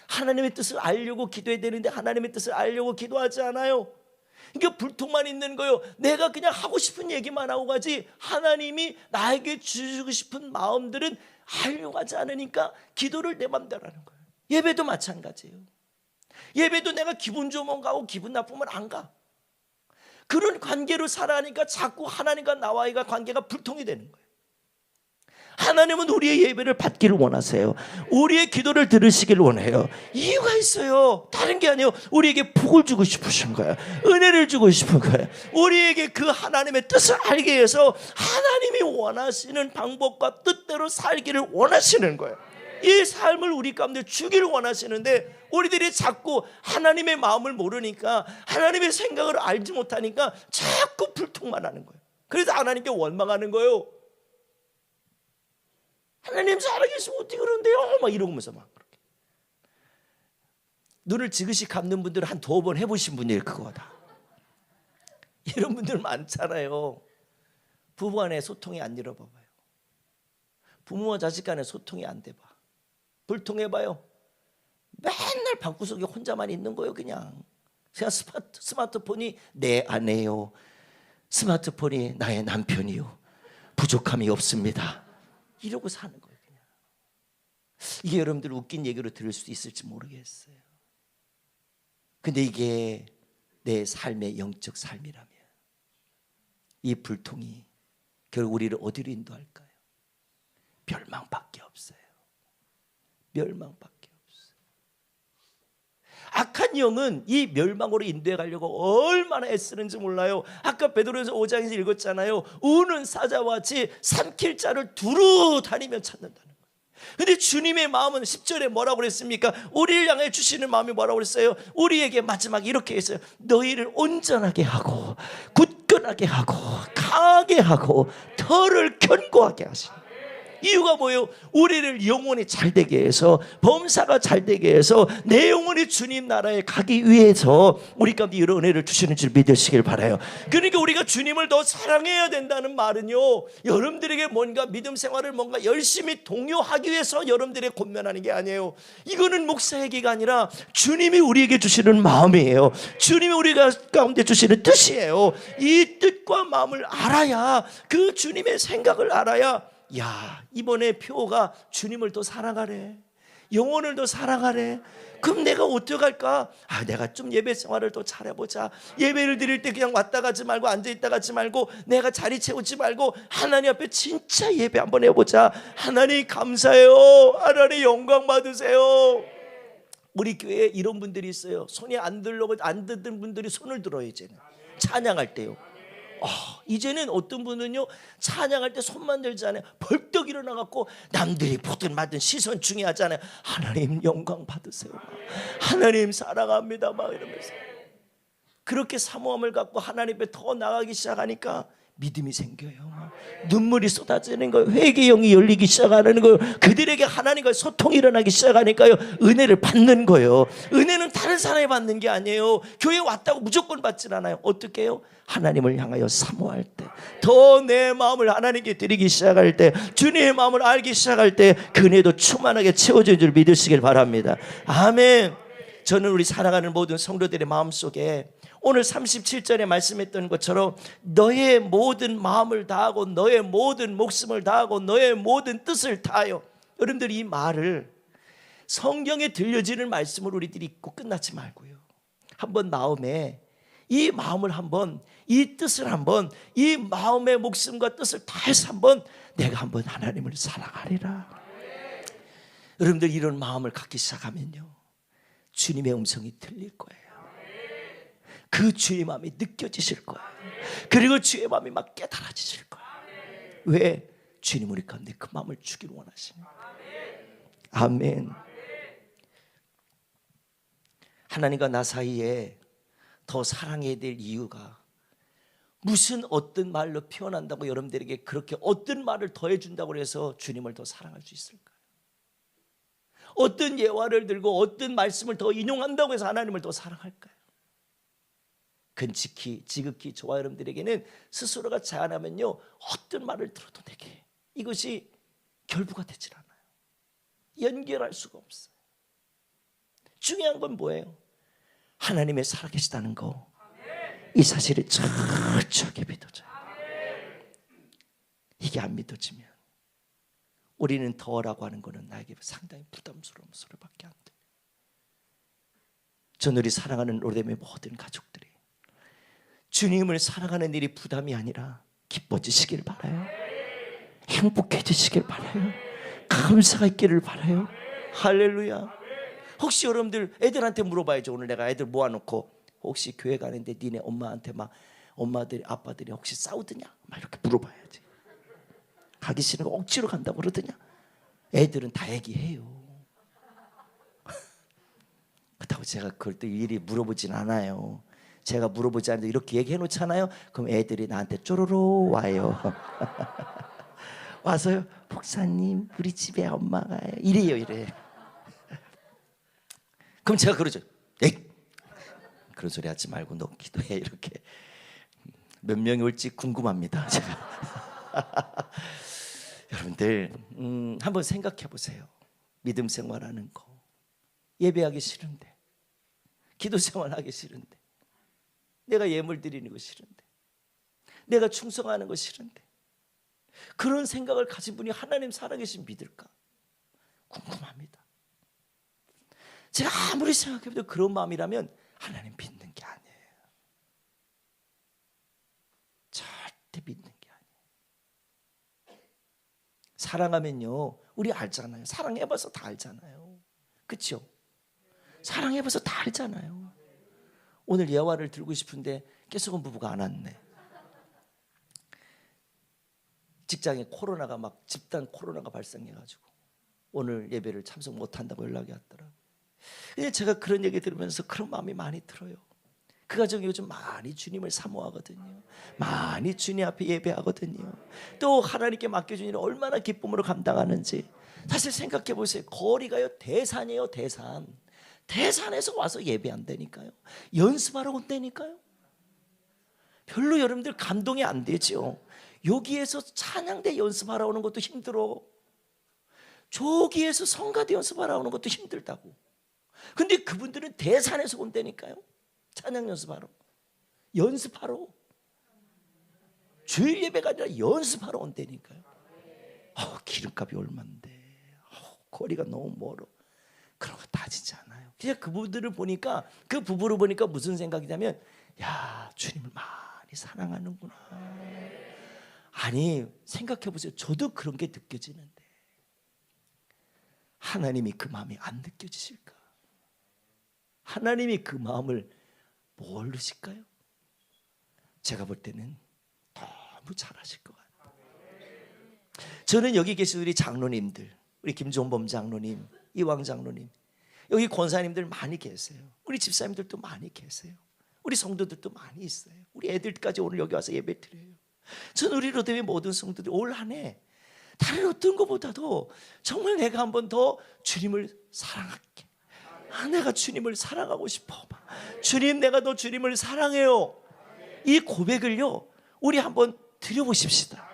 하나님의 뜻을 알려고 기도해야 되는데 하나님의 뜻을 알려고 기도하지 않아요. 그러니까 불통만 있는 거예요. 내가 그냥 하고 싶은 얘기만 하고 가지 하나님이 나에게 주시고 싶은 마음들은 하려고 하지 않으니까 기도를 내 맘대로 하는 거예요. 예배도 마찬가지예요. 예배도 내가 기분 좋으면 가고 기분 나쁘면 안 가. 그런 관계로 살아가니까 자꾸 하나님과 나와의 관계가 불통이 되는 거예요. 하나님은 우리의 예배를 받기를 원하세요. 우리의 기도를 들으시기를 원해요. 이유가 있어요. 다른 게 아니에요. 우리에게 복을 주고 싶으신 거예요. 은혜를 주고 싶은 거예요. 우리에게 그 하나님의 뜻을 알게 해서 하나님이 원하시는 방법과 뜻대로 살기를 원하시는 거예요. 이 삶을 우리 가운데 주기를 원하시는데 우리들이 자꾸 하나님의 마음을 모르니까 하나님의 생각을 알지 못하니까 자꾸 불통만 하는 거예요. 그래서 하나님께 원망하는 거예요. 하나님 살아계시면 어떻게 그런데요? 막 이러면서 막 그렇게. 눈을 지그시 감는 분들은 한 2번 해보신 분이 그거다. 이런 분들 많잖아요. 부부간에 소통이 안 이루어봐요. 부모와 자식 간에 소통이 안 돼봐. 불통해봐요. 맨날 방구석에 혼자만 있는 거예요. 그냥 스마트폰이 내 아내요, 스마트폰이 나의 남편이요, 부족함이 없습니다, 이러고 사는 거예요. 그냥. 이게 여러분들 웃긴 얘기로 들을 수도 있을지 모르겠어요. 근데 이게 내 삶의 영적 삶이라면 이 불통이 결국 우리를 어디로 인도할까요? 멸망밖에 없어요. 멸망밖에 없어요. 악한 영은 이 멸망으로 인도해 가려고 얼마나 애쓰는지 몰라요. 아까 베드로전서 5장에서 읽었잖아요. 우는 사자와 같이 삼킬 자를 두루 다니며 찾는다는 거예요. 근데 주님의 마음은 10절에 뭐라고 그랬습니까? 우리를 향해 주시는 마음이 뭐라고 그랬어요? 우리에게 마지막에 이렇게 했어요. 너희를 온전하게 하고 굳건하게 하고 강하게 하고 털을 견고하게 하시는. 이유가 뭐예요? 우리를 영혼이 잘되게 해서, 범사가 잘되게 해서 내 영혼이 주님 나라에 가기 위해서 우리 가운데 이런 은혜를 주시는 줄 믿으시길 바라요. 그러니까 우리가 주님을 더 사랑해야 된다는 말은요, 여러분들에게 뭔가 믿음 생활을 뭔가 열심히 동요하기 위해서 여러분들이 권면하는 게 아니에요. 이거는 목사 얘기가 아니라 주님이 우리에게 주시는 마음이에요. 주님이 우리가 가운데 주시는 뜻이에요. 이 뜻과 마음을 알아야, 그 주님의 생각을 알아야, 야, 이번에 표가 주님을 더 사랑하래, 영혼을 더 사랑하래. 그럼 내가 어떡할까? 내가 좀 예배 생활을 더 잘해보자. 예배를 드릴 때 그냥 왔다 가지 말고 앉아있다 가지 말고 내가 자리 채우지 말고 하나님 앞에 진짜 예배 한번 해보자. 하나님 감사해요. 하나님 영광 받으세요. 우리 교회에 이런 분들이 있어요. 손이 안 듣는 분들이 손을 들어요. 이제는 찬양할 때요. 이제는 어떤 분은요, 찬양할 때 손만 들지 않아요. 벌떡 일어나갖고 남들이 보든 말든 시선 중요하지 않아요. 하나님 영광 받으세요, 하나님 사랑합니다 막 이러면서 그렇게 사모함을 갖고 하나님 앞에 더 나가기 시작하니까 믿음이 생겨요. 눈물이 쏟아지는 거예요. 회개의 영이 열리기 시작하는 거예요. 그들에게 하나님과 소통이 일어나기 시작하니까요, 은혜를 받는 거예요. 은혜는 다른 사람이 받는 게 아니에요. 교회 왔다고 무조건 받진 않아요. 어떻게 해요? 하나님을 향하여 사모할 때, 더 내 마음을 하나님께 드리기 시작할 때, 주님의 마음을 알기 시작할 때 그 은혜도 충만하게 채워진 줄 믿으시길 바랍니다. 아멘. 저는 우리 살아가는 모든 성도들의 마음속에 오늘 37절에 말씀했던 것처럼 너의 모든 마음을 다하고 너의 모든 목숨을 다하고 너의 모든 뜻을 다하여, 여러분들이 이 말을 성경에 들려지는 말씀을 우리들이 읽고 끝나지 말고요, 한번 마음에 이 마음을 한번, 이 뜻을 한번, 이 마음의 목숨과 뜻을 다해서 한번 내가 한번 하나님을 사랑하리라. 여러분들 이런 마음을 갖기 시작하면요, 주님의 음성이 들릴 거예요. 그 주의 마음이 느껴지실 거예요. 그리고 주의 마음이 막 깨달아지실 거예요. 왜? 주님 우리 가운데 그 마음을 주기를 원하시는 거예요. 아멘. 하나님과 나 사이에 더 사랑해야 될 이유가 무슨 어떤 말로 표현한다고 여러분들에게 그렇게 어떤 말을 더해준다고 해서 주님을 더 사랑할 수 있을까요? 어떤 예화를 들고 어떤 말씀을 더 인용한다고 해서 하나님을 더 사랑할까요? 그건 지극히 저와 여러분들에게는 스스로가 제안하면요, 어떤 말을 들어도 내게 이것이 결부가 되질 않아요. 연결할 수가 없어요. 중요한 건 뭐예요? 하나님의 살아계시다는 거, 이 사실이 철저하게 믿어져요. 이게 안 믿어지면 우리는 더라고 하는 것은 나에게 상당히 부담스러운 소리밖에 안 돼요. 저는 우리 사랑하는 로뎀의 모든 가족들이 주님을 사랑하는 일이 부담이 아니라 기뻐지시길 바라요. 행복해지시길 바라요. 감사가 있기를 바라요. 할렐루야. 혹시 여러분들 애들한테 물어봐야죠. 오늘 내가 애들 모아놓고 혹시 교회 가는데 니네 엄마한테 막 엄마들이 아빠들이 혹시 싸우더냐 막 이렇게 물어봐야지. 가기 싫은 거 억지로 간다고 그러더냐. 애들은 다 얘기해요. 그렇다고 제가 그걸 또 일일이 물어보진 않아요. 제가 물어보지 않는데 이렇게 얘기해 놓잖아요. 그럼 애들이 나한테 쪼로로 와요. 와서요, 목사님 우리 집에 엄마가 이래요 이래. 그럼 제가 그러죠. 에이, 그런 소리 하지 말고 너 기도해. 이렇게. 몇 명이 올지 궁금합니다. 제가. 여러분들 한번 생각해 보세요. 믿음 생활하는 거 예배하기 싫은데, 기도 생활하기 싫은데, 내가 예물 드리는 거 싫은데, 내가 충성하는 거 싫은데, 그런 생각을 가진 분이 하나님 살아계신 믿을까? 궁금합니다. 제가 아무리 생각해도 그런 마음이라면 하나님 믿는 게 아니에요. 절대 믿는 게 아니에요. 사랑하면요, 우리 알잖아요. 사랑해봐서 다 알잖아요. 그렇죠? 사랑해봐서 다 알잖아요. 오늘 예화를 들고 싶은데 깨석은 부부가 안 왔네. 직장에 코로나가 막 집단 코로나가 발생해가지고 오늘 예배를 참석 못한다고 연락이 왔더라고요. 제가 그런 얘기 들으면서 그런 마음이 많이 들어요. 그 가정이 요즘 많이 주님을 사모하거든요. 많이 주님 앞에 예배하거든요. 또 하나님께 맡겨준 일을 얼마나 기쁨으로 감당하는지. 사실 생각해 보세요. 거리가요 대산이에요. 대산. 대산에서 와서 예배한다니까요. 연습하러 온다니까요. 별로 여러분들 감동이 안 되죠. 여기에서 찬양대 연습하러 오는 것도 힘들어. 저기에서 성가대 연습하러 오는 것도 힘들다고. 근데 그분들은 대산에서 온다니까요. 찬양 연습하러. 연습하러. 주일 예배가 아니라 연습하러 온다니까요. 기름값이 얼만데, 거리가 너무 멀어. 그런 거 따지지 않아요. 그냥 그분들을 보니까, 그 부부를 보니까 무슨 생각이냐면, 야, 주님을 많이 사랑하는구나. 아니, 생각해 보세요. 저도 그런 게 느껴지는데 하나님이 그 마음이 안 느껴지실까? 하나님이 그 마음을 모르실까요? 제가 볼 때는 너무 잘하실 것 같아요. 저는 여기 계신 우리 장로님들, 우리 김종범 장로님, 이왕 장로님, 여기 권사님들 많이 계세요. 우리 집사님들도 많이 계세요. 우리 성도들도 많이 있어요. 우리 애들까지 오늘 여기 와서 예배 드려요. 저는 우리 로뎀의 모든 성도들이 올 한 해 다른 어떤 것보다도 정말 내가 한 번 더 주님을 사랑할게. 내가 주님을 사랑하고 싶어. 주님, 내가 너 주님을 사랑해요. 이 고백을요, 우리 한번 드려보십시다.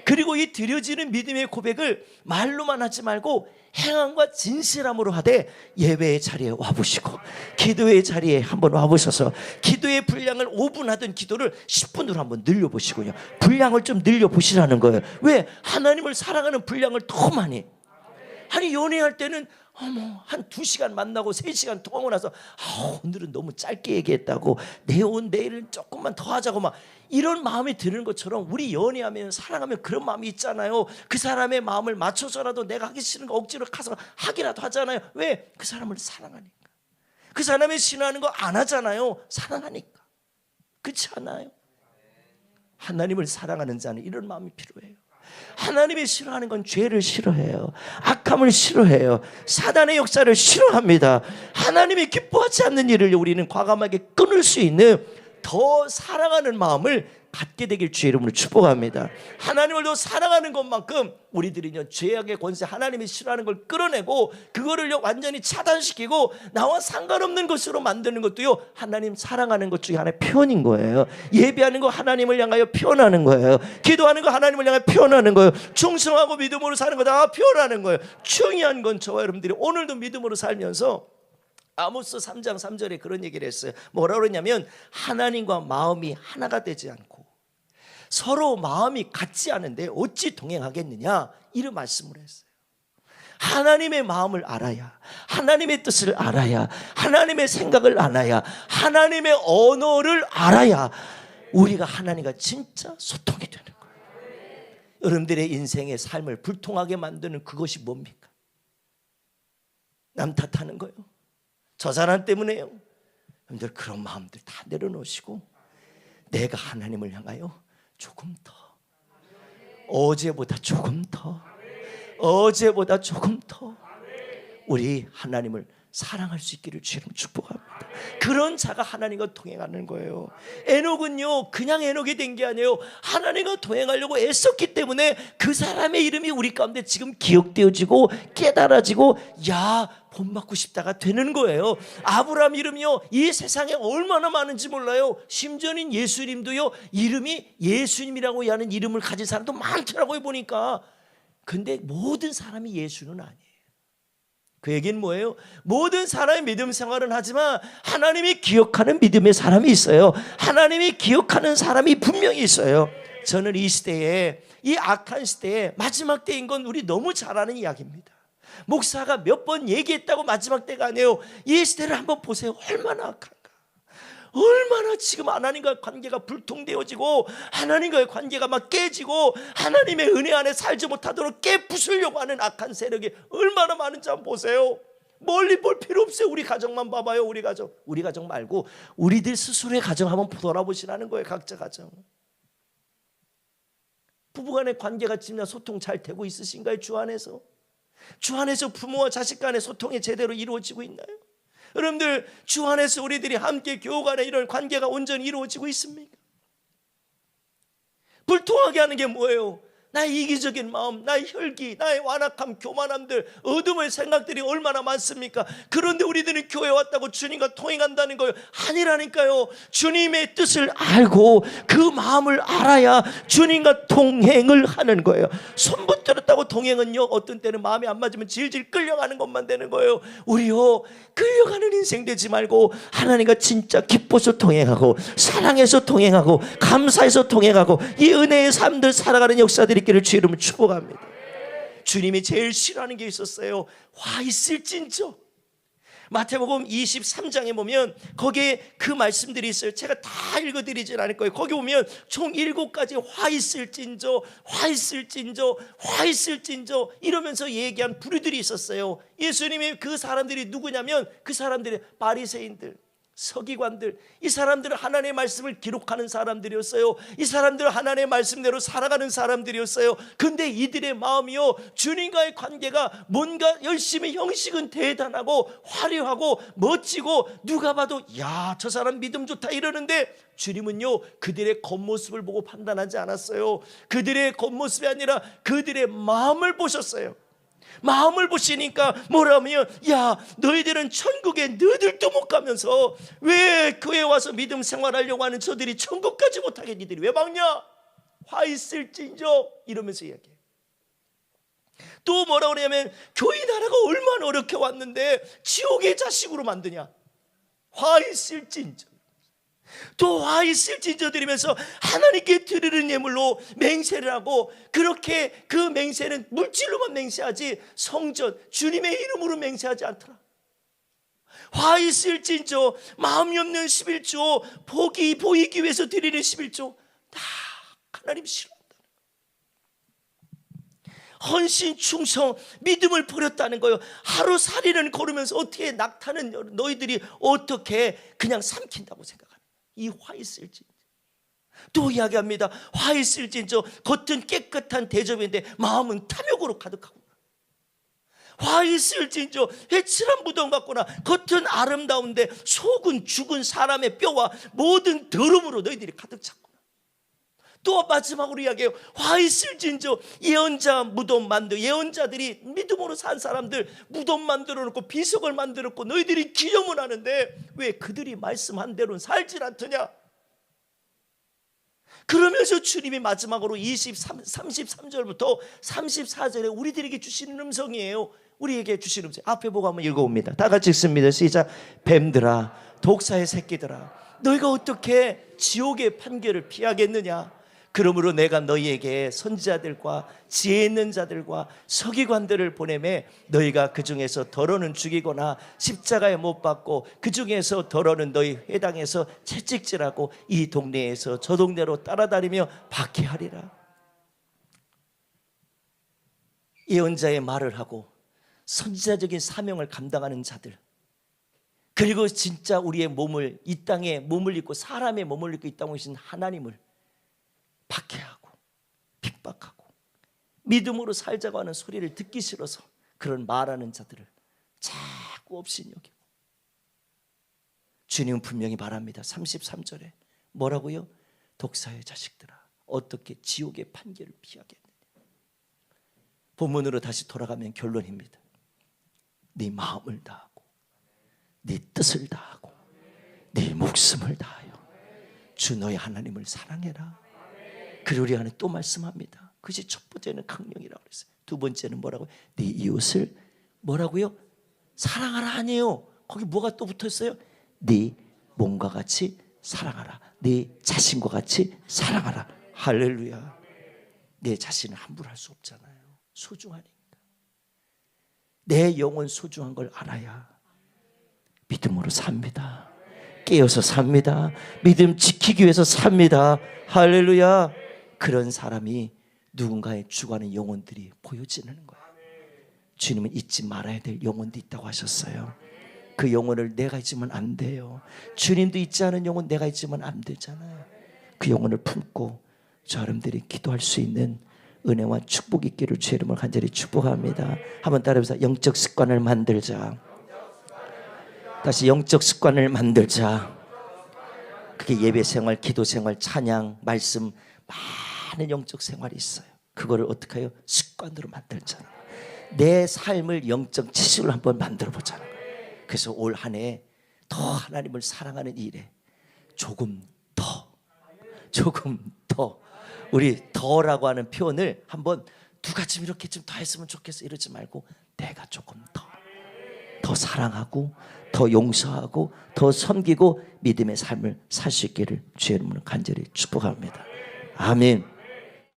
그리고 이 드려지는 믿음의 고백을 말로만 하지 말고 행함과 진실함으로 하되 예배의 자리에 와보시고 기도의 자리에 한번 와보셔서 기도의 분량을 5분 하던 기도를 10분으로 한번 늘려보시고요. 분량을 좀 늘려보시라는 거예요. 왜? 하나님을 사랑하는 분량을 더 많이. 아니, 연애할 때는 한 2시간 만나고 3시간 통하고 나서 오늘은 너무 짧게 얘기했다고 내일은 조금만 더 하자고 막 이런 마음이 드는 것처럼 우리 연애하면 사랑하면 그런 마음이 있잖아요. 그 사람의 마음을 맞춰서라도 내가 하기 싫은 거 억지로 가서 하기라도 하잖아요. 왜? 그 사람을 사랑하니까. 그 사람이 싫어하는 거 안 하잖아요. 사랑하니까. 그렇지 않아요? 하나님을 사랑하는 자는 이런 마음이 필요해요. 하나님이 싫어하는 건 죄를 싫어해요. 악함을 싫어해요. 사단의 역사를 싫어합니다. 하나님이 기뻐하지 않는 일을 우리는 과감하게 끊을 수 있는 더 사랑하는 마음을 갖게 되길 주의 이름으로 축복합니다. 하나님을 더 사랑하는 것만큼 우리들이요 죄악의 권세, 하나님이 싫어하는 걸 끌어내고 그거를 완전히 차단시키고 나와 상관없는 것으로 만드는 것도요 하나님 사랑하는 것 중에 하나의 표현인 거예요. 예배하는 거 하나님을 향하여 표현하는 거예요. 기도하는 거 하나님을 향하여 표현하는 거예요. 충성하고 믿음으로 사는 거 다 표현하는 거예요. 중요한 건 저와 여러분들이 오늘도 믿음으로 살면서 아모스 3장 3절에 그런 얘기를 했어요. 뭐라 그러냐면 하나님과 마음이 하나가 되지 않고 서로 마음이 같지 않은데 어찌 동행하겠느냐, 이런 말씀을 했어요. 하나님의 마음을 알아야, 하나님의 뜻을 알아야, 하나님의 생각을 알아야, 하나님의 언어를 알아야 우리가 하나님과 진짜 소통이 되는 거예요. 여러분들의 인생의 삶을 불통하게 만드는 그것이 뭡니까? 남 탓하는 거예요. 저 사람 때문에요. 여러분들 그런 마음들 다 내려놓으시고 내가 하나님을 향하여 조금 더, 어제보다 조금 더, 어제보다 조금 더 우리 하나님을 사랑할 수 있기를 주님 축복합니다. 그런 자가 하나님과 동행하는 거예요. 에녹은요 그냥 에녹이 된 게 아니에요. 하나님과 동행하려고 애썼기 때문에 그 사람의 이름이 우리 가운데 지금 기억되어지고 깨달아지고 야 본받고 싶다가 되는 거예요. 아브라함 이름이요 이 세상에 얼마나 많은지 몰라요. 심지어는 예수님도요 이름이 예수님이라고 하는 이름을 가진 사람도 많더라고요 보니까. 근데 모든 사람이 예수는 아니에요. 그 얘기는 뭐예요? 모든 사람이 믿음 생활은 하지만 하나님이 기억하는 믿음의 사람이 있어요. 하나님이 기억하는 사람이 분명히 있어요. 저는 이 시대에, 이 악한 시대에 마지막 때인 건 우리 너무 잘 아는 이야기입니다. 목사가 몇 번 얘기했다고 마지막 때가 아니에요. 이 시대를 한번 보세요. 얼마나 악한가. 얼마나 지금 하나님과의 관계가 불통되어지고 하나님과의 관계가 막 깨지고 하나님의 은혜 안에 살지 못하도록 깨부수려고 하는 악한 세력이 얼마나 많은지 한번 보세요. 멀리 볼 필요 없어요. 우리 가정만 봐봐요. 우리 가정 말고 우리들 스스로의 가정 한번 돌아보시라는 거예요. 각자 가정. 부부간의 관계가 지금 소통 잘 되고 있으신가요? 주 안에서? 주 안에서 부모와 자식 간의 소통이 제대로 이루어지고 있나요? 여러분들 주 안에서 우리들이 함께 교우 간의 이런 관계가 온전히 이루어지고 있습니까? 불통하게 하는 게 뭐예요? 나의 이기적인 마음, 나의 혈기, 나의 완악함, 교만함들, 어둠의 생각들이 얼마나 많습니까? 그런데 우리들은 교회에 왔다고 주님과 통행한다는 거예요. 아니라니까요. 주님의 뜻을 알고 그 마음을 알아야 주님과 동행을 하는 거예요. 손 붙들었다고 동행은요 어떤 때는 마음이 안 맞으면 질질 끌려가는 것만 되는 거예요. 우리요 끌려가는 인생 되지 말고 하나님과 진짜 기뻐서 동행하고 사랑해서 동행하고 감사해서 동행하고 이 은혜의 삶들 살아가는 역사들이 있기를 주 이름으로 축복합니다. 주님이 제일 싫어하는 게 있었어요. 화 있을진저. 마태복음 23장에 보면 거기에 그 말씀들이 있어요. 제가 다 읽어드리진 않을 거예요. 거기 보면 총 7가지 화 있을진저, 화 있을진저, 화 있을진저 이러면서 얘기한 부류들이 있었어요. 예수님이 그 사람들이 누구냐면 그 사람들이 바리새인들, 서기관들, 이 사람들은 하나님의 말씀을 기록하는 사람들이었어요. 이 사람들은 하나님의 말씀대로 살아가는 사람들이었어요. 근데 이들의 마음이요 주님과의 관계가 뭔가 열심히 형식은 대단하고 화려하고 멋지고 누가 봐도 야, 저 사람 믿음 좋다 이러는데 주님은요 그들의 겉모습을 보고 판단하지 않았어요. 그들의 겉모습이 아니라 그들의 마음을 보셨어요. 마음을 보시니까 뭐라면 야 너희들은 천국에 너희들도 못 가면서 왜 교회에 와서 믿음 생활하려고 하는 저들이 천국까지 못하게 니들이 왜 막냐? 화 있을진저 이러면서 이야기해요. 또 뭐라 그러냐면 교회 나라가 얼마나 어렵게 왔는데 지옥의 자식으로 만드냐? 화 있을진저. 또 화 있을진저 드리면서 하나님께 드리는 예물로 맹세를 하고 그렇게 그 맹세는 물질로만 맹세하지 성전 주님의 이름으로 맹세하지 않더라. 화 있을진저 마음이 없는 11조 복이 보이기 위해서 드리는 11조 다 하나님 싫어한다. 헌신 충성 믿음을 버렸다는 거예요. 하루살이는 걸으면서 어떻게 낙타는 너희들이 어떻게 그냥 삼킨다고 생각하는 이 화 있을진저. 또 이야기합니다. 화 있을진저 겉은 깨끗한 대접인데 마음은 탐욕으로 가득하구나. 화 있을진저 회칠한 무덤 같구나. 겉은 아름다운데 속은 죽은 사람의 뼈와 모든 더러움으로 너희들이 가득 찼구나. 또 마지막으로 이야기해요. 화 있을진저 예언자 무덤 예언자들이 믿음으로 산 사람들 무덤 만들어 놓고 비석을 만들었고 너희들이 기념을 하는데 왜 그들이 말씀한 대로는 살질 않더냐? 그러면서 주님이 마지막으로 33절부터 34절에 우리들에게 주시는 음성이에요. 우리에게 주시는 음성 앞에 보고 한번 읽어봅니다. 다 같이 읽습니다. 시작. 뱀들아, 독사의 새끼들아, 너희가 어떻게 지옥의 판결을 피하겠느냐? 그러므로 내가 너희에게 선지자들과 지혜 있는 자들과 서기관들을 보내매 너희가 그 중에서 더러는 죽이거나 십자가에 못 박고 그 중에서 더러는 너희 회당에서 채찍질하고 이 동네에서 저 동네로 따라다니며 박해하리라. 예언자의 말을 하고 선지자적인 사명을 감당하는 자들, 그리고 진짜 우리의 몸을 이 땅에 몸을 입고 사람의 몸을 입고 이 땅에 오신 하나님을 박해하고 핍박하고 믿음으로 살자고 하는 소리를 듣기 싫어서 그런 말하는 자들을 자꾸 업신여기고, 주님은 분명히 말합니다. 33절에 뭐라고요? 독사의 자식들아, 어떻게 지옥의 판결을 피하겠느냐. 본문으로 다시 돌아가면 결론입니다. 네 마음을 다하고 네 뜻을 다하고 네 목숨을 다하여 주 너의 하나님을 사랑해라. 그리고 우리 안에 또 말씀합니다. 그것이 첫 번째는 강령이라고 그랬어요. 두 번째는 뭐라고요? 네 이웃을 뭐라고요? 사랑하라 아니에요. 거기 뭐가 또 붙었어요? 네 몸과 같이 사랑하라. 네 자신과 같이 사랑하라. 할렐루야. 내 자신을 함부로 할 수 없잖아요. 소중하니까. 내 영혼 소중한 걸 알아야 믿음으로 삽니다. 깨어서 삽니다. 믿음 지키기 위해서 삽니다. 할렐루야. 그런 사람이 누군가의 주관의 영혼들이 보여지는 거예요. 주님은 잊지 말아야 될 영혼도 있다고 하셨어요. 그 영혼을 내가 잊으면 안 돼요. 주님도 잊지 않은 영혼 내가 잊으면 안 되잖아요. 그 영혼을 품고 저 여러분들이 기도할 수 있는 은혜와 축복이 있기를 주의 이름으로 간절히 축복합니다. 한번 따라해보세요. 영적 습관을 만들자. 다시 영적 습관을 만들자. 그게 예배 생활, 기도 생활, 찬양, 말씀, 많은 영적 생활이 있어요. 그거를 어떻게 해요? 습관으로 만들잖아. 내 삶을 영적 지식으로 한번 만들어 보잖아. 그래서 올 한 해 더 하나님을 사랑하는 일에 조금 더 우리 더라고 하는 표현을 한번 누가 좀 이렇게 좀 더 했으면 좋겠어 이러지 말고 내가 조금 더 사랑하고 더 용서하고 더 섬기고 믿음의 삶을 살 수 있기를 주의 이름으로 간절히 축복합니다. 아멘.